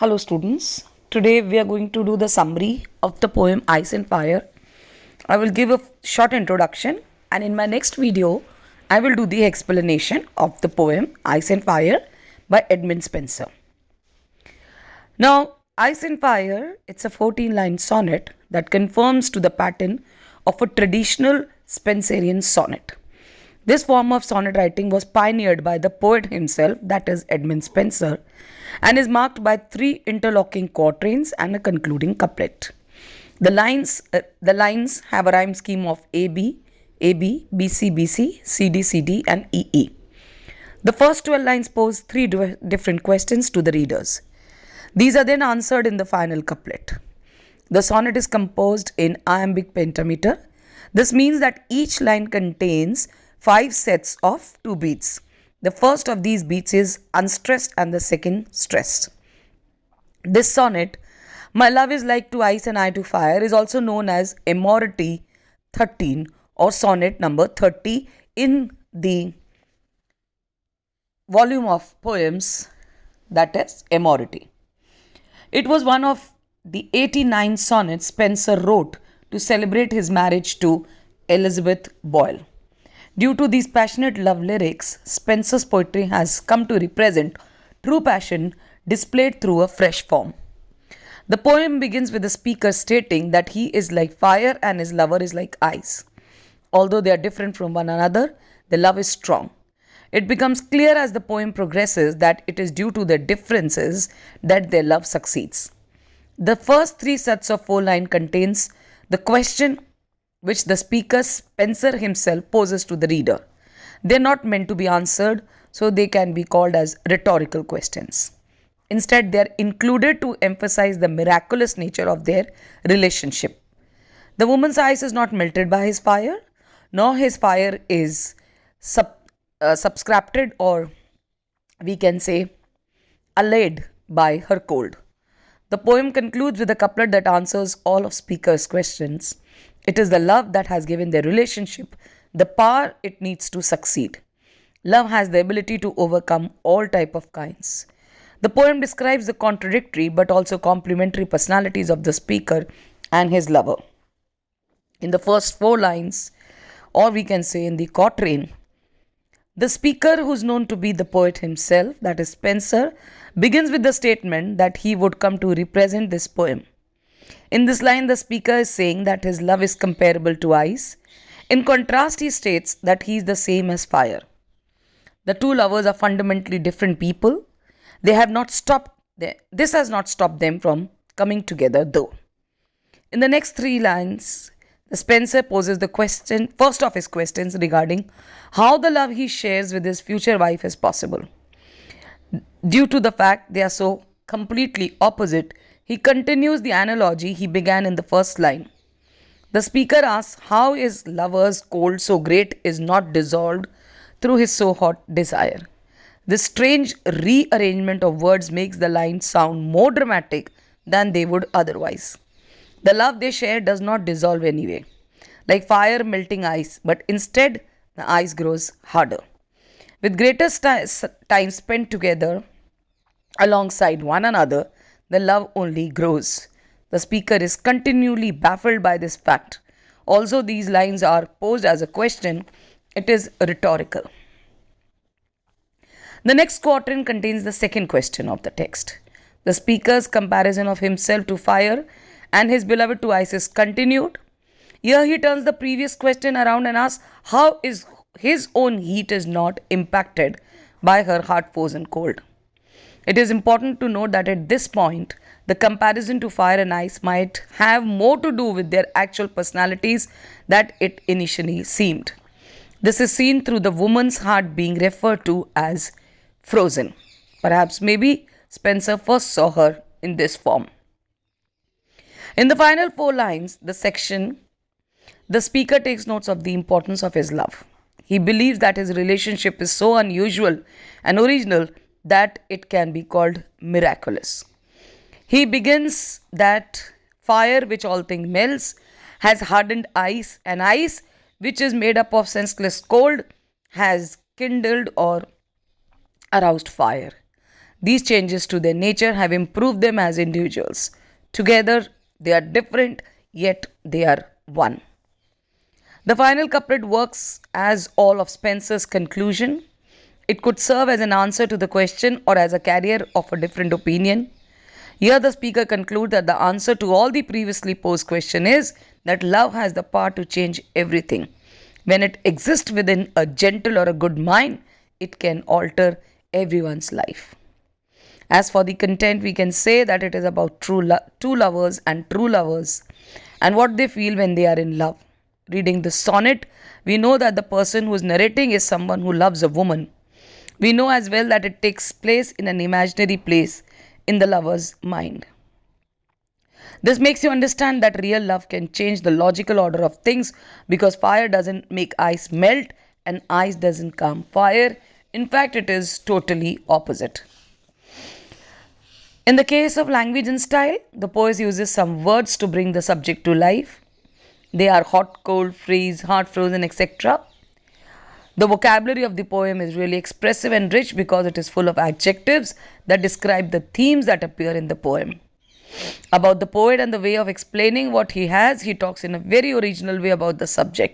Hello students, today we are going to do the summary of the poem Ice and Fire. I will give a short introduction and in my next video I will do the explanation of the poem Ice and Fire by Edmund Spenser. Now Ice and Fire, it's a 14-line sonnet that conforms to the pattern of a traditional Spenserian sonnet. This form of sonnet writing was pioneered by the poet himself, that is Edmund Spenser, and is marked by 3 interlocking quatrains and a concluding couplet. The lines have a rhyme scheme of AB, AB, BC, BC, CD, CD, and EE. The first 12 lines pose 3 different questions to the readers. These are then answered in the final couplet. The sonnet is composed in iambic pentameter. This means that each line contains 5 sets of 2 beats. The first of these beats is unstressed and the second stressed. This sonnet, My Love is Like to Ice and I to Fire, is also known as Amorety 13 or sonnet number 30 in the volume of poems, that is Amorety. It was one of the 89 sonnets Spenser wrote to celebrate his marriage to Elizabeth Boyle. Due to these passionate love lyrics, Spenser's poetry has come to represent true passion displayed through a fresh form. The poem begins with the speaker stating that he is like fire and his lover is like ice. Although they are different from one another, the love is strong. It becomes clear as the poem progresses that it is due to their differences that their love succeeds. The first 3 sets of 4 lines contains the question which the speaker Spenser himself poses to the reader. They are not meant to be answered, so they can be called as rhetorical questions. Instead, they are included to emphasize the miraculous nature of their relationship. The woman's ice is not melted by his fire, nor his fire is subscribed, or we can say allayed by her cold. The poem concludes with a couplet that answers all of speaker's questions. It is the love that has given their relationship the power it needs to succeed. Love has the ability to overcome all type of kinds. The poem describes the contradictory but also complementary personalities of the speaker and his lover. In the first 4 lines, or we can say in the quatrain, the speaker, who is known to be the poet himself, that is Spenser, begins with the statement that he would come to represent this poem. In this line, the speaker is saying that his love is comparable to ice. In contrast, he states that he is the same as fire. The 2 lovers are fundamentally different people. This has not stopped them from coming together, though. In the next 3 lines, the Spenser poses the first of his questions regarding how the love he shares with his future wife is possible. Due to the fact they are so completely opposite, he continues the analogy he began in the first line. The speaker asks how his lover's cold so great is not dissolved through his so hot desire. This strange rearrangement of words makes the line sound more dramatic than they would otherwise. The love they share does not dissolve anyway, like fire melting ice, but instead the ice grows harder. With greater time spent together alongside one another, the love only grows. The speaker is continually baffled by this fact. Also, these lines are posed as a question. It is rhetorical. The next quatrain contains the second question of the text. The speaker's comparison of himself to fire and his beloved to ice is continued. Here he turns the previous question around and asks how is his own heat is not impacted by her heart frozen cold. It is important to note that at this point, the comparison to fire and ice might have more to do with their actual personalities than it initially seemed. This is seen through the woman's heart being referred to as frozen. Perhaps maybe Spenser first saw her in this form. In the final 4 lines, the speaker takes notes of the importance of his love. He believes that his relationship is so unusual and original that it can be called miraculous. He begins that fire, which all things melts, has hardened ice, and ice, which is made up of senseless cold, has kindled or aroused fire. These changes to their nature have improved them as individuals. Together, they are different, yet they are one. The final couplet works as all of Spenser's conclusion. It could serve as an answer to the question or as a carrier of a different opinion. Here, the speaker concludes that the answer to all the previously posed question is that love has the power to change everything. When it exists within a gentle or a good mind, it can alter everyone's life. As for the content, we can say that it is about two lovers and true lovers and what they feel when they are in love. Reading the sonnet, we know that the person who is narrating is someone who loves a woman. We know as well that it takes place in an imaginary place in the lover's mind. This makes you understand that real love can change the logical order of things because fire doesn't make ice melt and ice doesn't calm fire. In fact, it is totally opposite. In the case of language and style, the poet uses some words to bring the subject to life. They are hot, cold, freeze, hard, frozen, etc. The vocabulary of the poem is really expressive and rich because it is full of adjectives that describe the themes that appear in the poem. About the poet and the way of explaining what he has, he talks in a very original way about the subject.